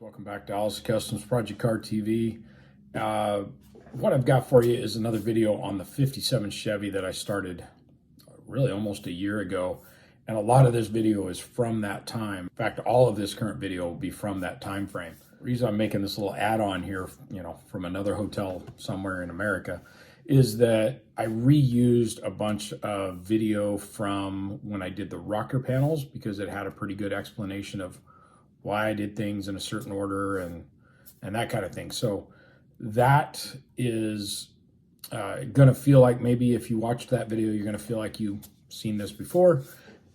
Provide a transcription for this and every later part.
Welcome back to Dollie Customs Project Car TV. What I've got for you is another video on the 57 Chevy that I started really almost a year ago. And a lot of this video is from that time. In fact, all of this current video will be from that time frame. The reason I'm making this little add-on here, from another hotel somewhere in America, is that I reused a bunch of video from when I did the rocker panels because it had a pretty good explanation of why I did things in a certain order and that kind of thing. So that is gonna feel like, maybe if you watched that video, you're gonna feel like you've seen this before,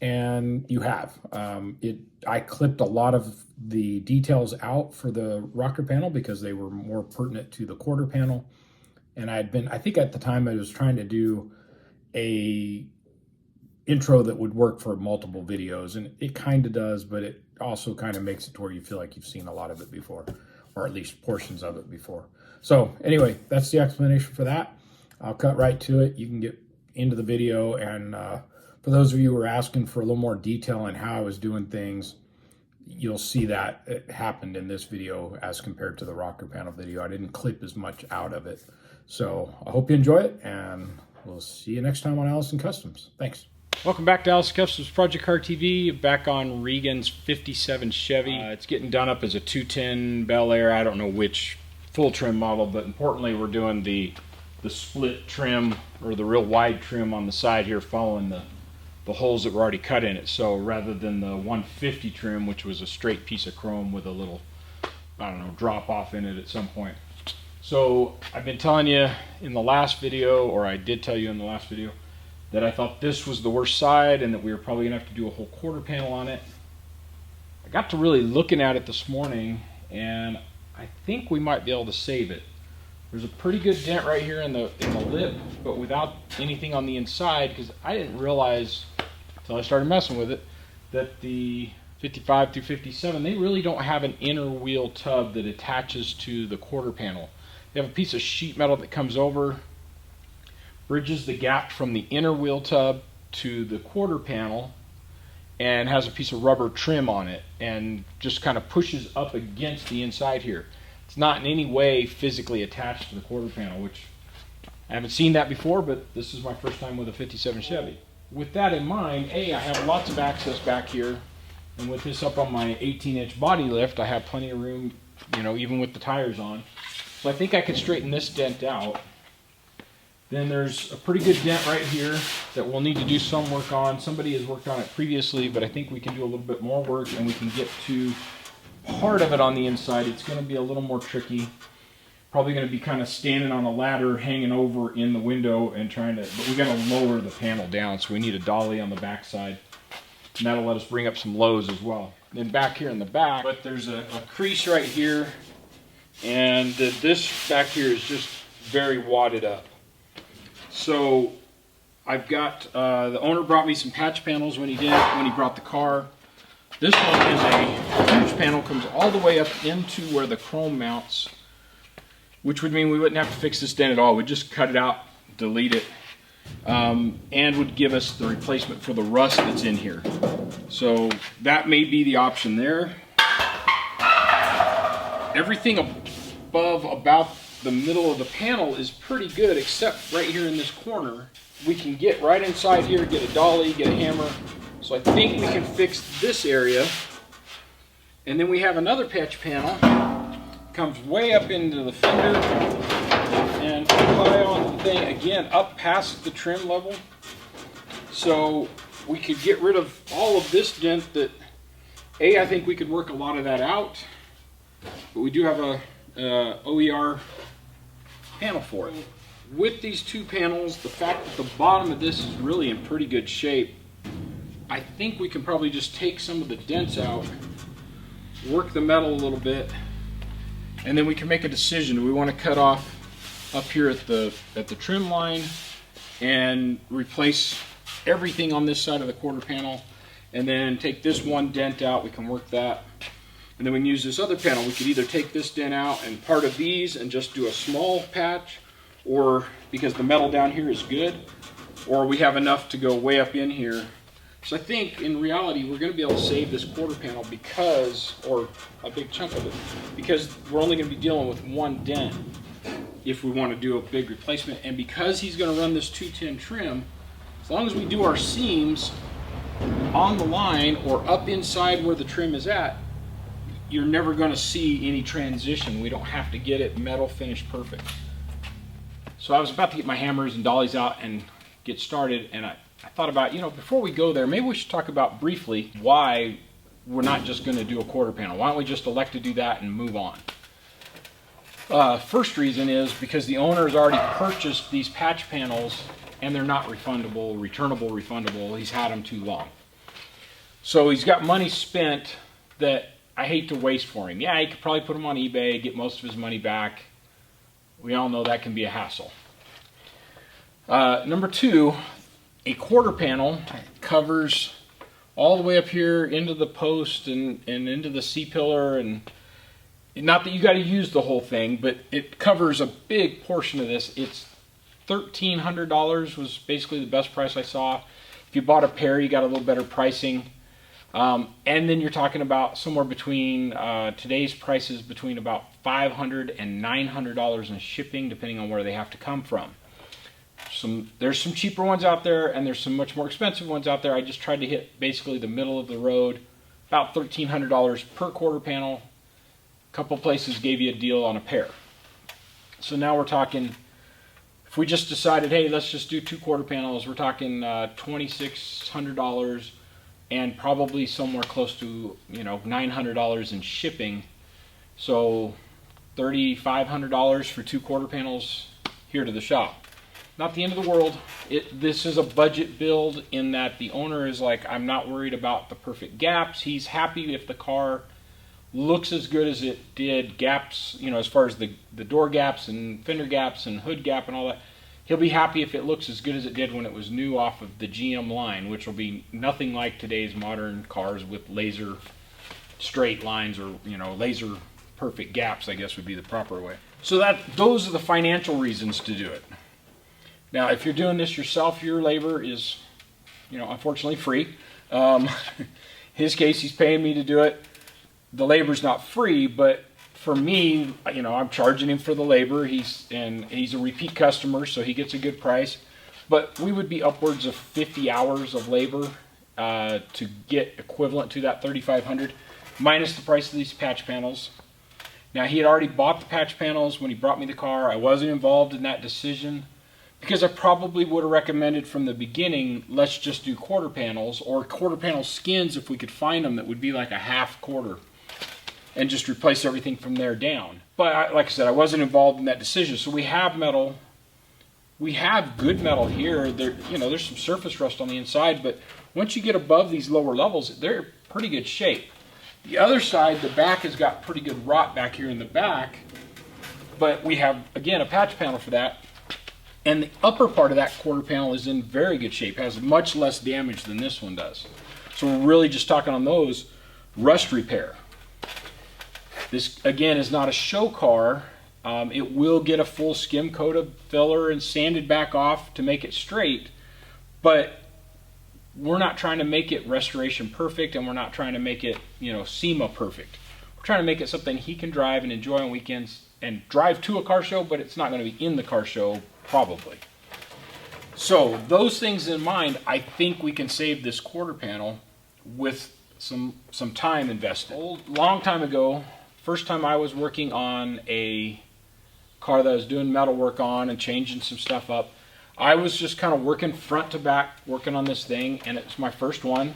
and you have. I clipped a lot of the details out for the rocker panel because they were more pertinent to the quarter panel. And I think at the time I was trying to do a intro that would work for multiple videos, and it kind of does, but it also kind of makes it to where you feel like you've seen a lot of it before, or at least portions of it before. So anyway, that's the explanation for that. I'll cut right to it. You can get into the video, and for those of you who are asking for a little more detail on how I was doing things, you'll see that it happened in this video as compared to the rocker panel video. I didn't clip as much out of it. So I hope you enjoy it, and we'll see you next time on Allison Customs. Thanks. Welcome back to Allison Customs Project Car TV. Back on Regan's 57 Chevy. It's getting done up as a 210 Belair. I don't know which full trim model, but importantly, we're doing the split trim, or the real wide trim on the side here, following the holes that were already cut in it. So rather than the 150 trim, which was a straight piece of chrome with a little, I don't know, drop off in it at some point. So I've been telling you in the last video, or I did tell you in the last video, that I thought this was the worst side and that we were probably gonna have to do a whole quarter panel on it. I got to really looking at it this morning, and I think we might be able to save it. There's a pretty good dent right here in the lip, but without anything on the inside, because I didn't realize until I started messing with it that the 55 through 57, they really don't have an inner wheel tub that attaches to the quarter panel. They have a piece of sheet metal that comes over, bridges the gap from the inner wheel tub to the quarter panel, and has a piece of rubber trim on it, and just kind of pushes up against the inside here. It's not in any way physically attached to the quarter panel, which I haven't seen that before, but this is my first time with a 57 Chevy. With that in mind, I have lots of access back here, and with this up on my 18-inch body lift, I have plenty of room, even with the tires on. So I think I could straighten this dent out. Then there's a pretty good dent right here that we'll need to do some work on. Somebody has worked on it previously, but I think we can do a little bit more work, and we can get to part of it on the inside. It's going to be a little more tricky. Probably going to be kind of standing on a ladder, hanging over in the window and but we got to lower the panel down, so we need a dolly on the back side. And that'll let us bring up some lows as well. Then back here in the back, but there's a crease right here, and this back here is just very wadded up. So I've got, the owner brought me some patch panels when he brought the car. This one is a huge panel, comes all the way up into where the chrome mounts, which would mean we wouldn't have to fix this dent at all. We'd just cut it out, delete it, and would give us the replacement for the rust that's in here. So that may be the option there. Everything above about the middle of the panel is pretty good, except right here in this corner. We can get right inside here, get a dolly, get a hammer. So I think we can fix this area. And then we have another patch panel, comes way up into the fender and high on the thing, again up past the trim level. So we could get rid of all of this dent that, I think we could work a lot of that out, but we do have a OER panel for it. With these two panels, the fact that the bottom of this is really in pretty good shape, I think we can probably just take some of the dents out, work the metal a little bit, and then we can make a decision. Do we want to cut off up here at the trim line and replace everything on this side of the quarter panel, and then take this one dent out? We can work that. And then we can use this other panel. We could either take this dent out and part of these and just do a small patch, or because the metal down here is good, or we have enough to go way up in here So I think in reality we're going to be able to save this quarter panel because, or a big chunk of it, because we're only going to be dealing with one dent if we want to do a big replacement. And because he's going to run this 210 trim, as long as we do our seams on the line or up inside where the trim is at, you're never going to see any transition. We don't have to get it metal finished perfect. So I was about to get my hammers and dollies out and get started, and I thought about, before we go there, maybe we should talk about briefly why we're not just going to do a quarter panel. Why don't we just elect to do that and move on? First reason is because the owner has already purchased these patch panels and they're not refundable, refundable. He's had them too long. So he's got money spent that I hate to waste for him. Yeah, he could probably put them on eBay, get most of his money back. We all know that can be a hassle. Number two, a quarter panel covers all the way up here into the post and into the C-pillar, and not that you got to use the whole thing, but it covers a big portion of this. It's $1,300 was basically the best price I saw. If you bought a pair, you got a little better pricing. And then you're talking about somewhere between today's prices between about $500 and $900 in shipping, depending on where they have to come from. There's some cheaper ones out there, and there's some much more expensive ones out there. I just tried to hit basically the middle of the road, about $1,300 per quarter panel. A couple places gave you a deal on a pair. So now we're talking, if we just decided, hey, let's just do 2 quarter panels, we're talking $2,600 and probably somewhere close to $900 in shipping. So $3,500 for 2 quarter panels here to the shop. Not the end of the world. This is a budget build in that the owner is like, I'm not worried about the perfect gaps. He's happy if the car looks as good as it did, gaps, as far as the door gaps and fender gaps and hood gap and all that. He'll be happy if it looks as good as it did when it was new off of the GM line, which will be nothing like today's modern cars with laser straight lines, or laser perfect gaps, I guess would be the proper way. So those are the financial reasons to do it. Now, if you're doing this yourself, your labor is, unfortunately free. His case, he's paying me to do it. The labor's not free, but for me, I'm charging him for the labor. He's a repeat customer, so he gets a good price. But we would be upwards of 50 hours of labor to get equivalent to that $3,500, minus the price of these patch panels. Now, he had already bought the patch panels when he brought me the car. I wasn't involved in that decision, because I probably would have recommended from the beginning, let's just do quarter panels, or quarter panel skins if we could find them that would be like a half quarter, and just replace everything from there down. But like I said, I wasn't involved in that decision. So we have metal. We have good metal here. There's some surface rust on the inside, but once you get above these lower levels, they're in pretty good shape. The other side, the back has got pretty good rot back here in the back, but we have, again, a patch panel for that. And the upper part of that quarter panel is in very good shape, has much less damage than this one does. So we're really just talking on those rust repair. This, again, is not a show car. It will get a full skim coat of filler and sanded back off to make it straight, but we're not trying to make it restoration perfect, and we're not trying to make it, SEMA perfect. We're trying to make it something he can drive and enjoy on weekends and drive to a car show, but it's not going to be in the car show, probably. So those things in mind, I think we can save this quarter panel with some time invested. Long time ago, first time I was working on a car that I was doing metal work on and changing some stuff up, I was just kind of working front to back, working on this thing, and it was my first one.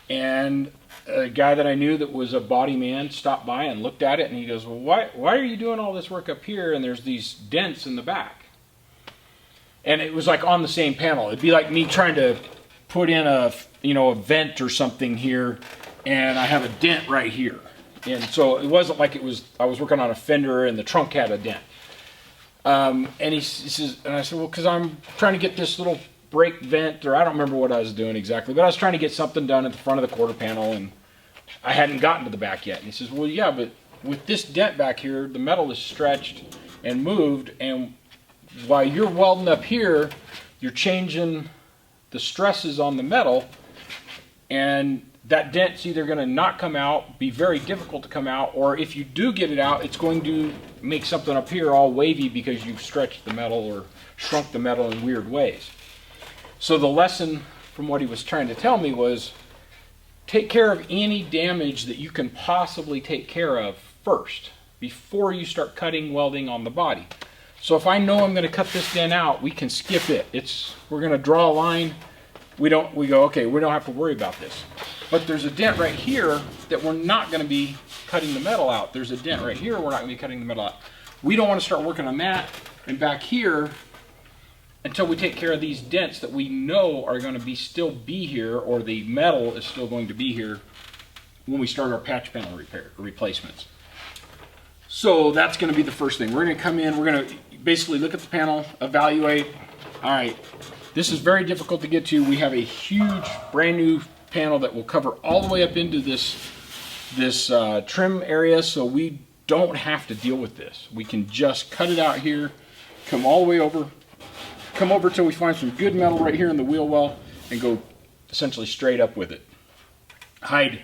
And a guy that I knew that was a body man stopped by and looked at it, and he goes, well, why are you doing all this work up here and there's these dents in the back? And it was like on the same panel. It'd be like me trying to put in a vent or something here, and I have a dent right here. And so it wasn't like I was working on a fender and the trunk had a dent. And he says, and I said, well, because I'm trying to get this little brake vent, or I don't remember what I was doing exactly, but I was trying to get something done at the front of the quarter panel, and I hadn't gotten to the back yet. And he says, well, yeah, but with this dent back here, the metal is stretched and moved, and while you're welding up here, you're changing the stresses on the metal, and that dent's either going to not come out, be very difficult to come out, or if you do get it out, it's going to make something up here all wavy because you've stretched the metal or shrunk the metal in weird ways. So the lesson from what he was trying to tell me was, take care of any damage that you can possibly take care of first before you start cutting welding on the body. So if I know I'm going to cut this dent out, we can skip it. We're going to draw a line. We go, okay, we don't have to worry about this. But there's a dent right here that we're not going to be cutting the metal out. There's a dent right here we're not going to be cutting the metal out. We don't want to start working on that and back here until we take care of these dents that we know are going to still be here, or the metal is still going to be here when we start our patch panel replacements. So that's going to be the first thing. We're going to come in, we're going to basically look at the panel, evaluate. All right, this is very difficult to get to. We have a huge brand new panel that will cover all the way up into this trim area, so we don't have to deal with this. We can just cut it out here, come all the way over, come over till we find some good metal right here in the wheel well, and go essentially straight up with it. Hide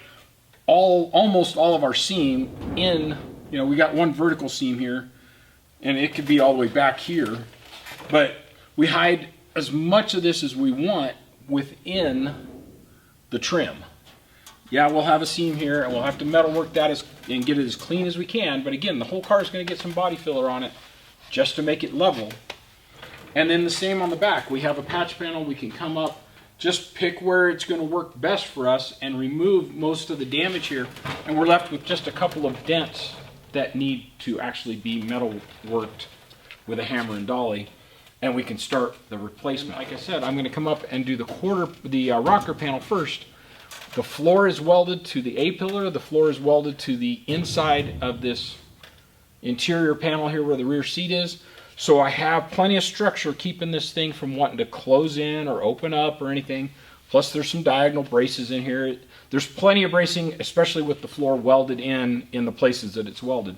almost all of our seam in, we got one vertical seam here, and it could be all the way back here, but we hide as much of this as we want within the trim. Yeah, we'll have a seam here, and we'll have to metal work that and get it as clean as we can, but again, the whole car is going to get some body filler on it just to make it level. And then the same on the back. We have a patch panel. We can come up, just pick where it's going to work best for us and remove most of the damage here, and we're left with just a couple of dents that need to actually be metal worked with a hammer and dolly, and we can start the replacement. Like I said, I'm going to come up and do the rocker panel first. The floor is welded to the A-pillar. The floor is welded to the inside of this interior panel here where the rear seat is. So I have plenty of structure keeping this thing from wanting to close in or open up or anything. Plus there's some diagonal braces in here. There's plenty of bracing, especially with the floor welded in the places that it's welded.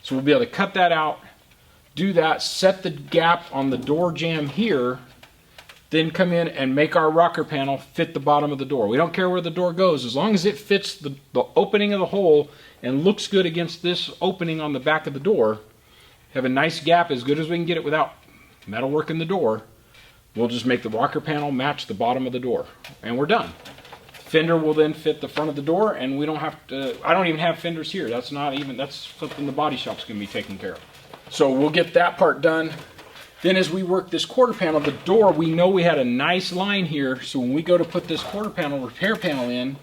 So we'll be able to cut that out, do that, set the gap on the door jamb here, then come in and make our rocker panel fit the bottom of the door. We don't care where the door goes, as long as it fits the opening of the hole and looks good against this opening on the back of the door. Have a nice gap, as good as we can get it without metal work in the door. We'll just make the rocker panel match the bottom of the door, and we're done. Fender will then fit the front of the door, and we don't have to, I don't even have fenders here. That's something the body shop's gonna be taking care of. So we'll get that part done. Then as we work this quarter panel, the door, we know we had a nice line here, so when we go to put this quarter panel repair panel in,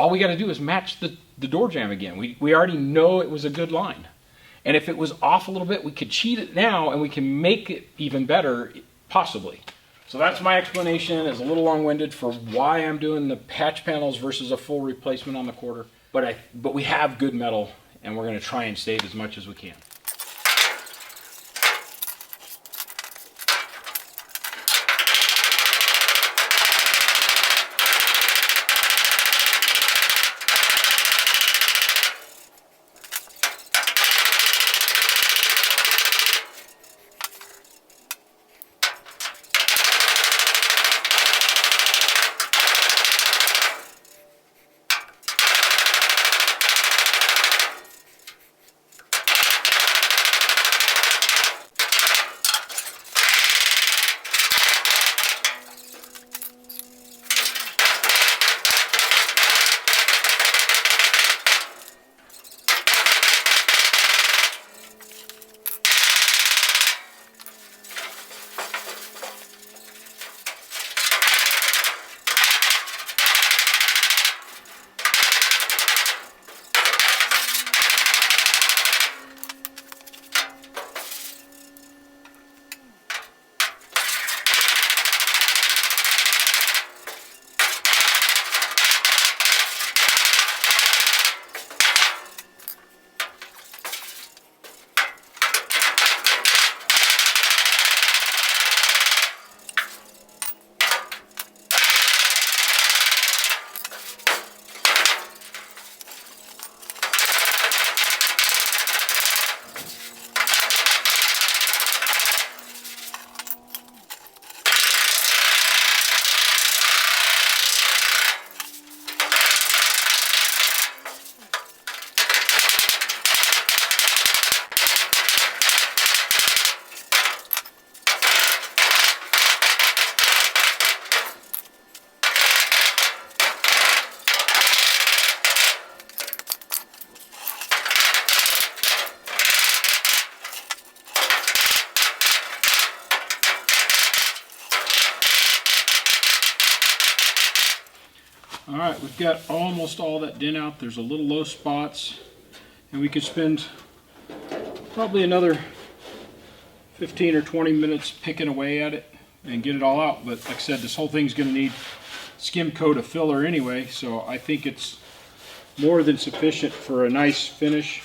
all we gotta do is match the door jamb again. We already know it was a good line. And if it was off a little bit, we could cheat it now and we can make it even better, possibly. So that's my explanation. It's a little long-winded for why I'm doing the patch panels versus a full replacement on the quarter. But we have good metal, and we're going to try and save as much as we can. All right, we've got almost all that dent out. There's a little low spots, and we could spend probably another 15 or 20 minutes picking away at it and get it all out. But like I said, this whole thing's going to need skim coat of filler anyway, so I think it's more than sufficient for a nice finish.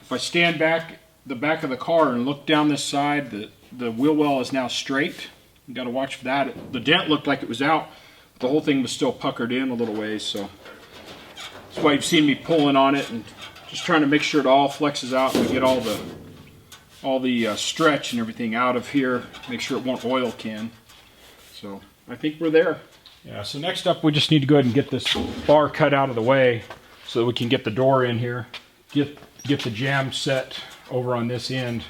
If I stand back the back of the car and look down this side, the wheel well is now straight. You got to watch for that. The dent looked like it was out, but the whole thing was still puckered in a little ways, so that's why you've seen me pulling on it and just trying to make sure it all flexes out and we get all the stretch and everything out of here. Make sure it won't oil can. So I think we're there. Yeah, so next up we just need to go ahead and get this bar cut out of the way so that we can get the door in here. Get the jam set over on this end.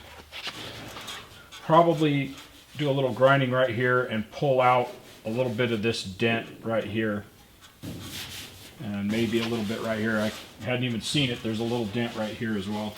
Probably do a little grinding right here and pull out a little bit of this dent right here. And maybe a little bit right here. I hadn't even seen it. There's a little dent right here as well.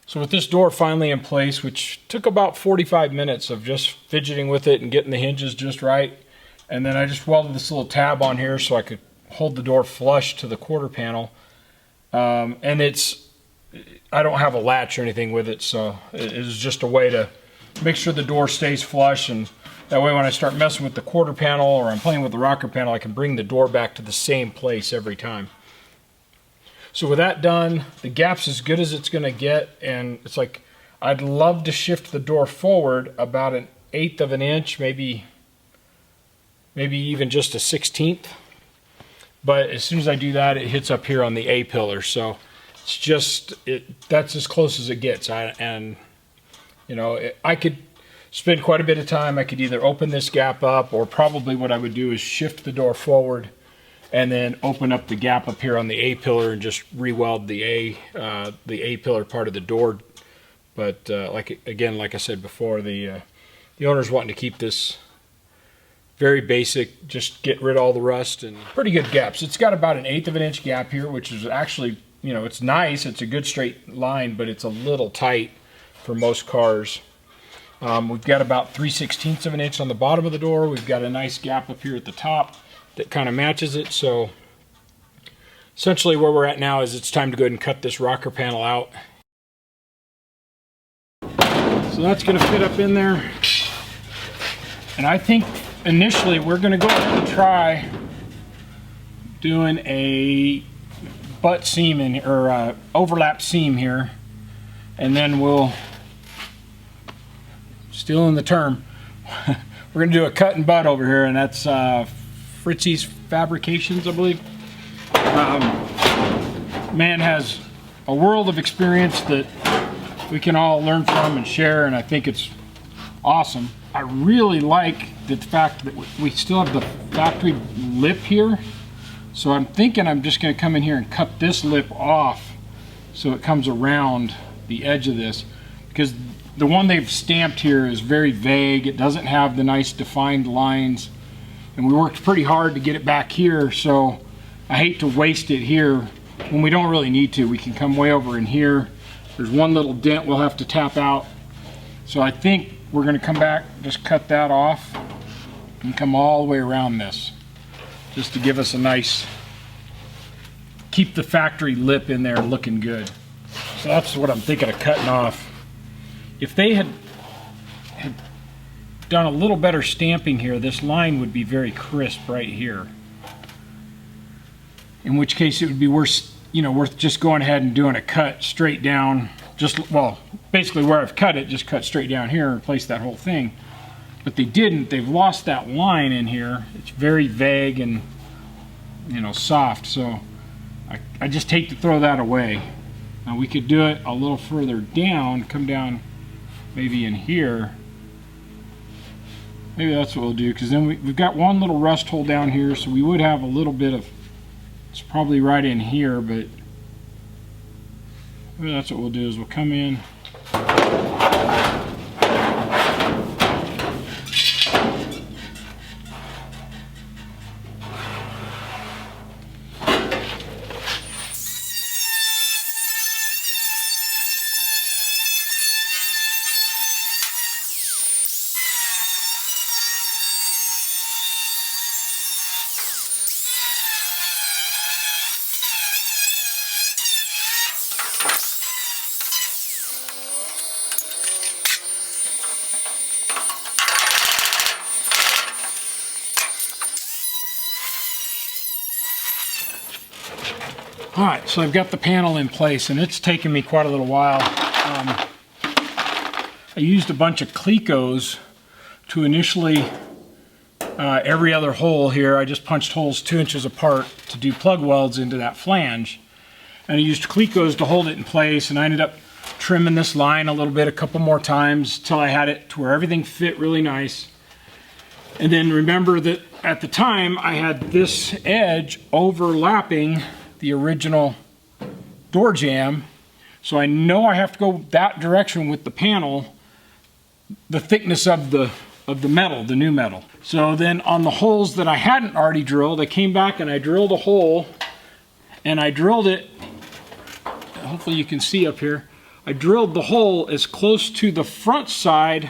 So with this door finally in place, which took about 45 minutes of just fidgeting with it and getting the hinges just right, and then I just welded this little tab on here so I could hold the door flush to the quarter panel. And I don't have a latch or anything with it, so it is just a way to make sure the door stays flush, and that way when I start messing with the quarter panel or I'm playing with the rocker panel, I can bring the door back to the same place every time. So with that done, the gap's as good as it's going to get, and it's like I'd love to shift the door forward about 1/8 of an inch, maybe even just a 1/16. But as soon as I do that, it hits up here on the A pillar, so it's just that's as close as it gets. I could spend quite a bit of time. I could either open this gap up, or probably what I would do is shift the door forward and then open up the gap up here on the A pillar and just re-weld the A pillar part of the door. But like I said before, the owner's wanting to keep this very basic, just get rid of all the rust, and pretty good gaps. It's got about 1/8 of an inch gap here, which is actually, it's nice. It's a good straight line, but it's a little tight for most cars. We've got about 3/16 of an inch on the bottom of the door. We've got a nice gap up here at the top that kind of matches it. So essentially where we're at now is it's time to go ahead and cut this rocker panel out. So that's going to fit up in there. And I think initially we're going to go ahead and try doing a butt seam or overlap seam here. And then we'll, stealing the term, we're going to do a cut and butt over here, and that's Fritzy's Fabrications, I believe. Man has a world of experience that we can all learn from and share, and I think it's awesome. I really like the fact that we still have the factory lip here. So I'm thinking I'm just going to come in here and cut this lip off so it comes around the edge of this, because the one they've stamped here is very vague. It doesn't have the nice defined lines, and we worked pretty hard to get it back here, so I hate to waste it here when we don't really need to. We can come way over in here. There's one little dent we'll have to tap out. So I think we're going to come back, just cut that off and come all the way around this, just to give us a nice, keep the factory lip in there looking good. So that's what I'm thinking of cutting off. If they had done a little better stamping here, this line would be very crisp right here. In which case it would be worth just going ahead and doing a cut straight down. Just, well, basically where I've cut it, just cut straight down here and replace that whole thing. But they didn't. They've lost that line in here. It's very vague and, soft. So I just hate to throw that away. Now we could do it a little further down, come down maybe in here. Maybe that's what we'll do, because then we've got one little rust hole down here, so we would have a little bit of, it's probably right in here, but maybe that's what we'll do, is we'll come in. Alright, so I've got the panel in place, and it's taken me quite a little while. I used a bunch of Clecos to initially, every other hole here, I just punched holes 2 inches apart to do plug welds into that flange. And I used Clecos to hold it in place, and I ended up trimming this line a little bit, a couple more times, till I had it to where everything fit really nice. And then remember that at the time I had this edge overlapping the original door jamb, so I know I have to go that direction with the panel, the thickness of the metal, the new metal. So then on the holes that I hadn't already drilled, I came back and I drilled a hole, and I drilled it, hopefully you can see up here, I drilled the hole as close to the front side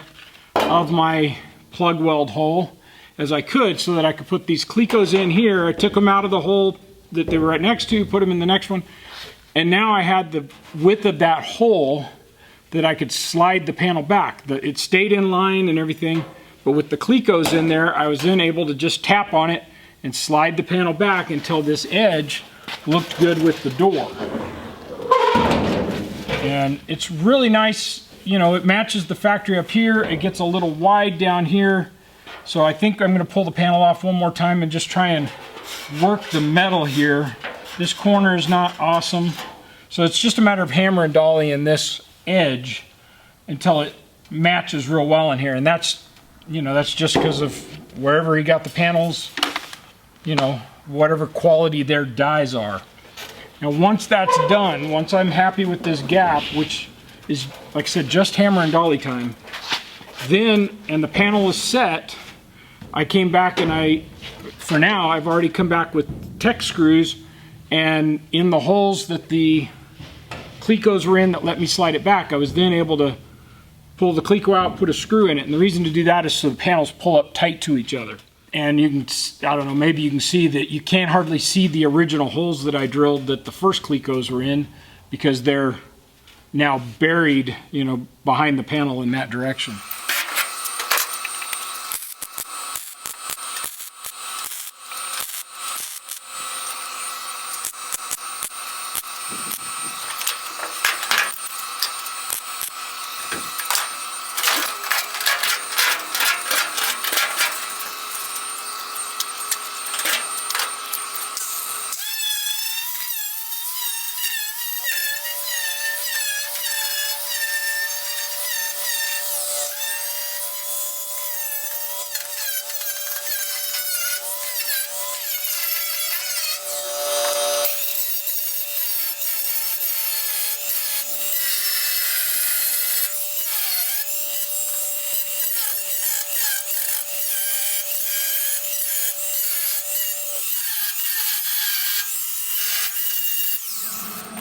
of my plug weld hole as I could, so that I could put these Clecos in here. I took them out of the hole that they were right next to, put them in the next one, and now I had the width of that hole that I could slide the panel back. It stayed in line and everything, but with the Clecos in there, I was then able to just tap on it and slide the panel back until this edge looked good with the door. And it's really nice, it matches the factory up here. It gets a little wide down here, so I think I'm going to pull the panel off one more time and just try and work the metal here. This corner is not awesome, so it's just a matter of hammer and dolly in this edge until it matches real well in here. And that's just because of wherever he got the panels, whatever quality their dies are. Now once that's done, once I'm happy with this gap, which is, like I said, just hammer and dolly time, and the panel is set, I came back and for now, I've already come back with Tech screws, and in the holes that the Clecos were in that let me slide it back, I was then able to pull the Cleco out, put a screw in it. And the reason to do that is so the panels pull up tight to each other. And you can, I don't know, maybe you can see that you can't hardly see the original holes that I drilled that the first Clecos were in, because they're now buried, behind the panel in that direction.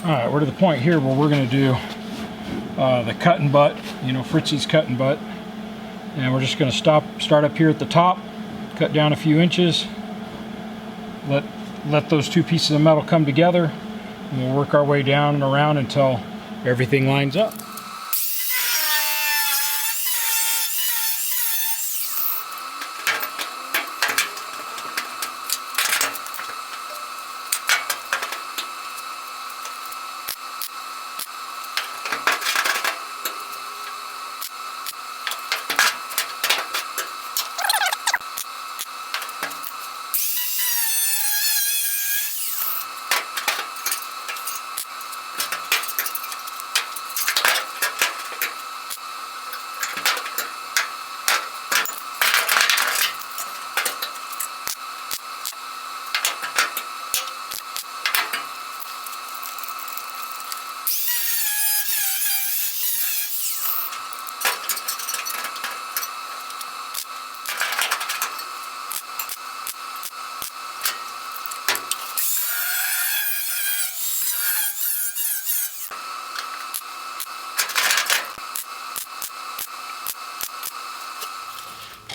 All right, we're to the point here where we're going to do the cut and butt, you know, Fritzy's cut and butt. And we're just going to start up here at the top, cut down a few inches, let those two pieces of metal come together, and we'll work our way down and around until everything lines up.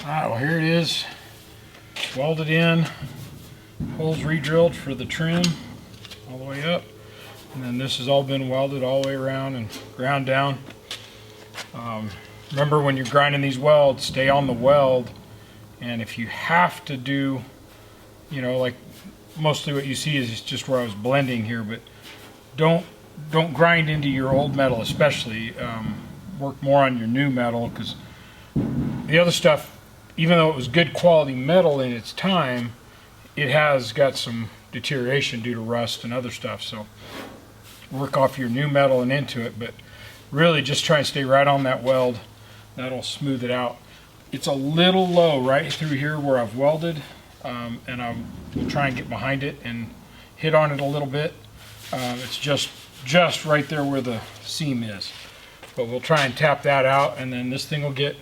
Alright, well here it is, welded in, holes re-drilled for the trim all the way up, and then this has all been welded all the way around and ground down. Remember, when you're grinding these welds, stay on the weld, and if you have to do, you know, like mostly what you see is just where I was blending here, but don't grind into your old metal, especially. Work more on your new metal, because the other stuff, even though it was good quality metal in its time, it has got some deterioration due to rust and other stuff. So work off your new metal and into it, but really just try and stay right on that weld. That'll smooth it out. It's a little low right through here where I've welded, and I will try and get behind it and hit on it a little bit. It's just right there where the seam is, but we'll try and tap that out, and then this thing will get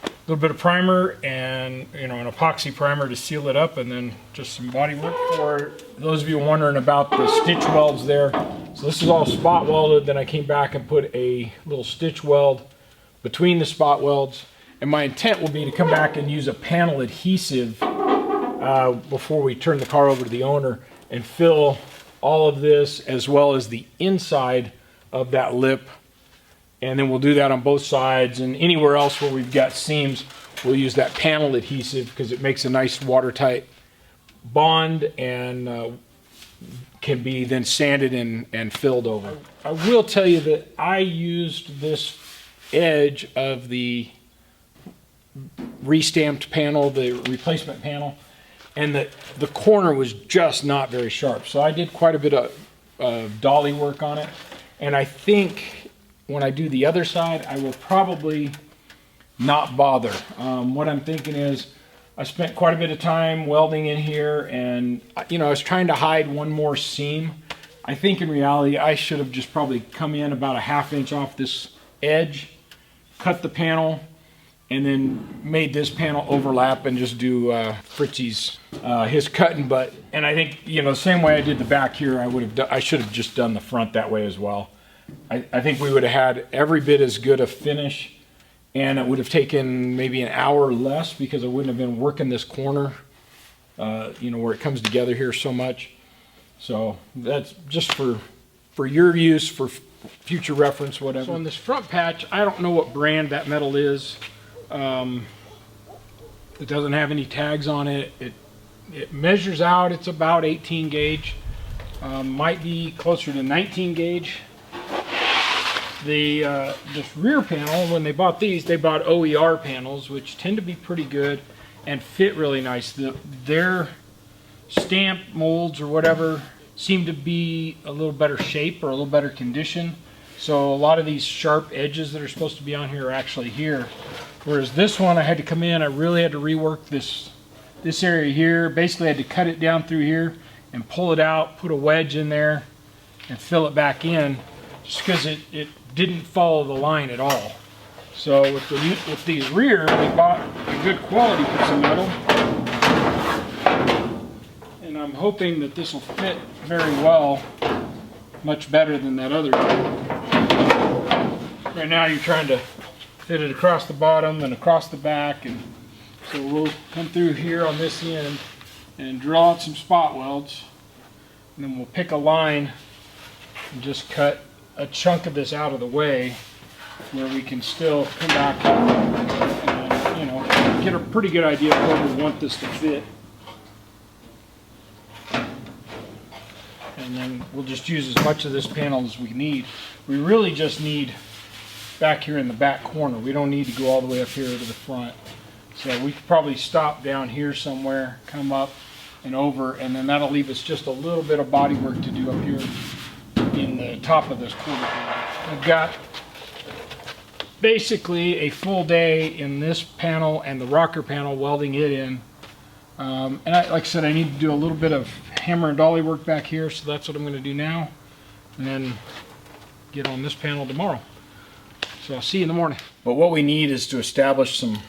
a little bit of primer and, you know, an epoxy primer to seal it up, and then just some body work. For those of you wondering about the stitch welds there, so this is all spot welded. Then I came back and put a little stitch weld between the spot welds, and my intent will be to come back and use a panel adhesive before we turn the car over to the owner and fill all of this as well as the inside of that lip. And then we'll do that on both sides, and anywhere else where we've got seams, we'll use that panel adhesive because it makes a nice watertight bond and can be then sanded and filled over. I will tell you that I used this edge of the restamped panel, the replacement panel, and the corner was just not very sharp. So I did quite a bit of dolly work on it, and I think when I do the other side, I will probably not bother. What I'm thinking is, I spent quite a bit of time welding in here, and you know, I was trying to hide one more seam. I think in reality, I should have just probably come in about a ½ inch off this edge, cut the panel, and then made this panel overlap and just do Fritzy's his cut and butt. And I think, you know, the same way I did the back here, I should have just done the front that way as well. I think we would have had every bit as good a finish, and it would have taken maybe an hour less because I wouldn't have been working this corner, you know, where it comes together here so much. So that's just for your use, for future reference, whatever. So on this front patch, I don't know what brand that metal is. It doesn't have any tags on it. It measures out, it's about 18 gauge. Might be closer to 19 gauge. This rear panel, when they bought these, they bought OER panels, which tend to be pretty good and fit really nice. Their stamp molds or whatever seem to be a little better shape or a little better condition. So a lot of these sharp edges that are supposed to be on here are actually here. Whereas this one, I had to come in, I really had to rework this area here. Basically, I had to cut it down through here and pull it out, put a wedge in there, and fill it back in, just because it didn't follow the line at all. So with these rear, we bought a good quality piece of metal, and I'm hoping that this will fit very well much better than that other. Right now you're trying to fit it across the bottom and across the back, and so we'll come through here on this end and drill out some spot welds, and then we'll pick a line and just cut a chunk of this out of the way where we can still come back and, you know, get a pretty good idea of where we want this to fit. And then we'll just use as much of this panel as we need. We really just need back here in the back corner. We don't need to go all the way up here to the front. So we could probably stop down here somewhere, come up and over, and then that'll leave us just a little bit of body work to do up here in the top of this quarter panel. I've got basically a full day in this panel and the rocker panel, welding it in. And like I said, I need to do a little bit of hammer and dolly work back here, so that's what I'm going to do now, and then get on this panel tomorrow. So I'll see you in the morning. But what we need is to establish some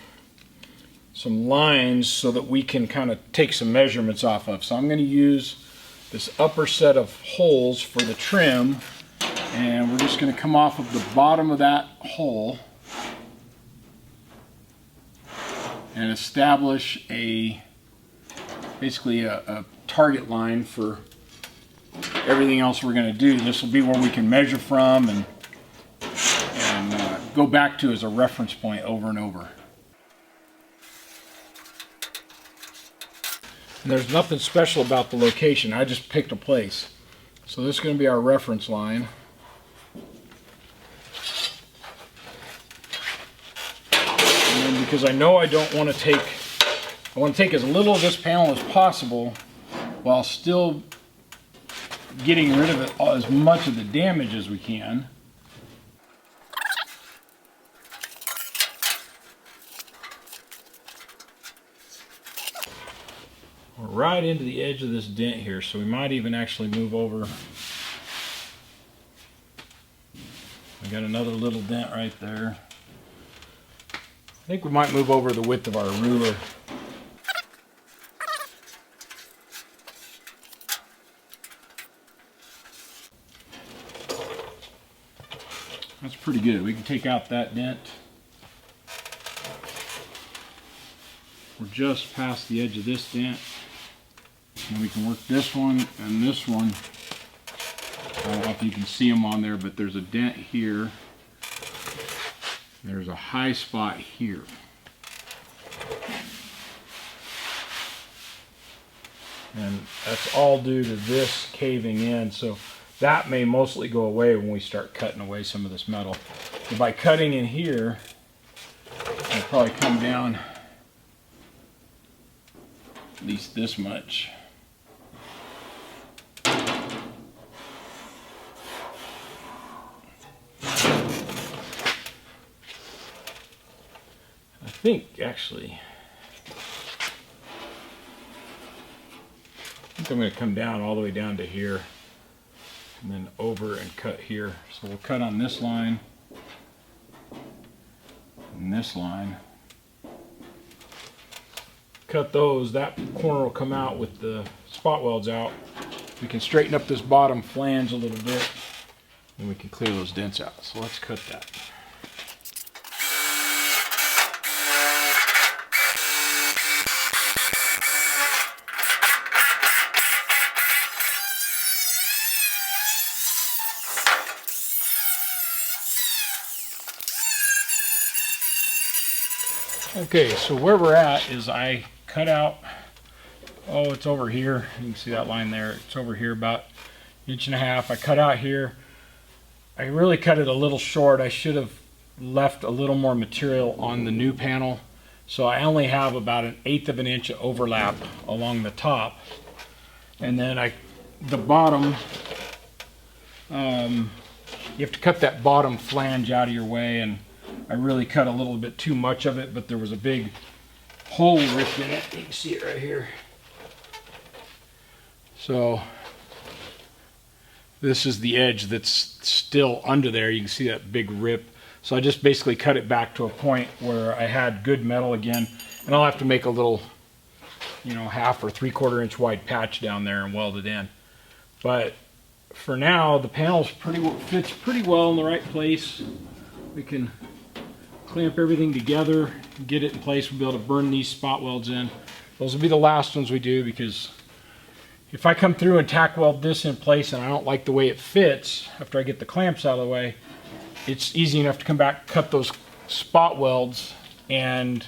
lines so that we can kind of take some measurements off of. So I'm going to use this upper set of holes for the trim, and we're just going to come off of the bottom of that hole and establish basically a target line for everything else we're going to do. This will be where we can measure from and go back to as a reference point over and over. And there's nothing special about the location. I just picked a place. So this is going to be our reference line. And then because I know I don't want to take, I want to take as little of this panel as possible while still getting rid of it, as much of the damage as we can. We're right into the edge of this dent here, so we might even actually move over. We got another little dent right there. I think we might move over the width of our ruler. That's pretty good. We can take out that dent. We're just past the edge of this dent. And we can work this one and this one. I don't know if you can see them on there, but there's a dent here. There's a high spot here. And that's all due to this caving in. So that may mostly go away when we start cutting away some of this metal. So by cutting in here, it'll probably come down at least this much. I think actually, I'm going to come down all the way down to here and then over and cut here. So we'll cut on this line and this line. Cut those, that corner will come out with the spot welds out. We can straighten up this bottom flange a little bit and we can clear those dents out. So let's cut that. Okay, so where we're at is I cut out, oh, it's over here. You can see that line there. It's over here about 1.5 inches. I cut out here. I really cut it a little short. I should have left a little more material on the new panel. So I only have about 1/8 of an inch of overlap along the top. And then the bottom, you have to cut that bottom flange out of your way, and I really cut a little bit too much of it, but there was a big hole ripped in it. You can see it right here. So this is the edge that's still under there. You can see that big rip. So I just basically cut it back to a point where I had good metal again, and I'll have to make a little, 1/2 or 3/4 inch wide patch down there and weld it in. But for now, the panel fits pretty well in the right place. We can clamp everything together, get it in place. We'll be able to burn these spot welds in. Those will be the last ones we do, because if I come through and tack weld this in place and I don't like the way it fits after I get the clamps out of the way, it's easy enough to come back, cut those spot welds, and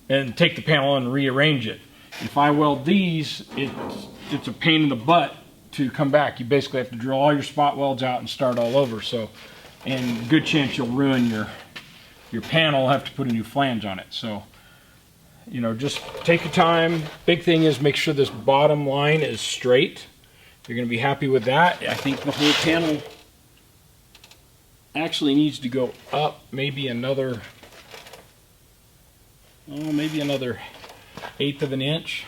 take the panel and rearrange it. If I weld these, it's a pain in the butt to come back. You basically have to drill all your spot welds out and start all over. So, and good chance you'll ruin your panel, have to put a new flange on it. So, you know, just take your time. Big thing is make sure this bottom line is straight. You're going to be happy with that. I think the whole panel actually needs to go up maybe another 1/8 of an inch,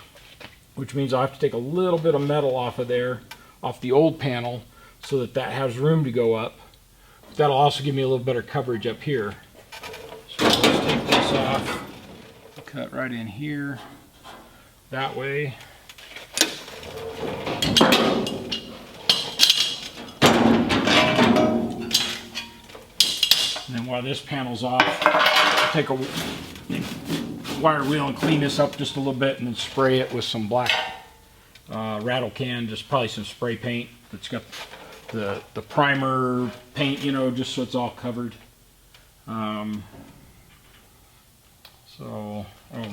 which means I'll have to take a little bit of metal off of there, off the old panel, so that has room to go up. That'll also give me a little better coverage up here. So let's take this off, cut right in here, that way. And then while this panel's off, I'll take a wire wheel and clean this up just a little bit, and then spray it with some black rattle can, just probably some spray paint that's got the primer paint, you know, just so it's all covered.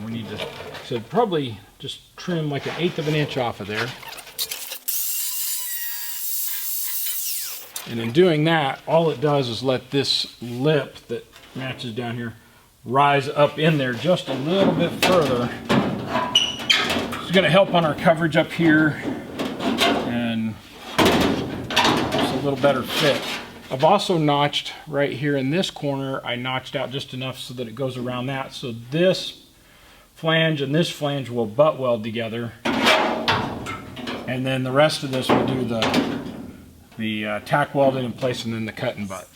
We need to, so probably just trim like 1/8 of an inch off of there. And in doing that, all it does is let this lip that matches down here rise up in there just a little bit further. It's going to help on our coverage up here, and just a little better fit. I've also notched right here in this corner. I notched out just enough so that it goes around that, so this flange and this flange will butt weld together, and then the rest of this will do the tack welding in place, and then the cut and butt.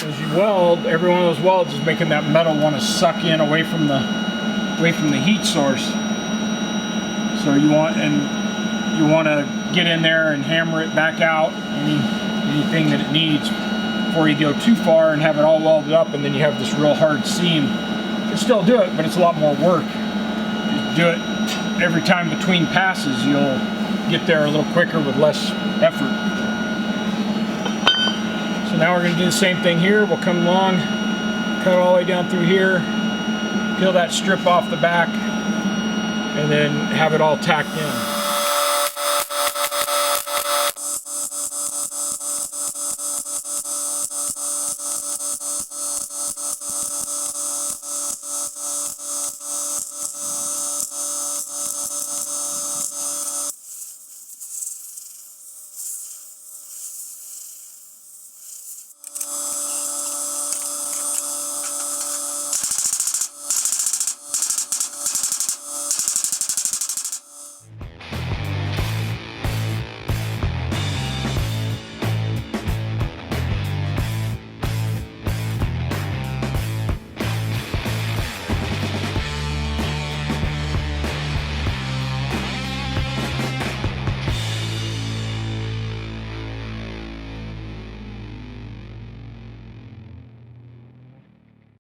As you weld, every one of those welds is making that metal want to suck in away from the heat source. So you want to get in there and hammer it back out, anything that it needs, before you go too far and have it all welded up, and then you have this real hard seam. You can still do it, but it's a lot more work. You do it every time between passes, you'll get there a little quicker with less effort. So now we're going to do the same thing here. We'll come along, cut all the way down through here, peel that strip off the back, and then have it all tacked in.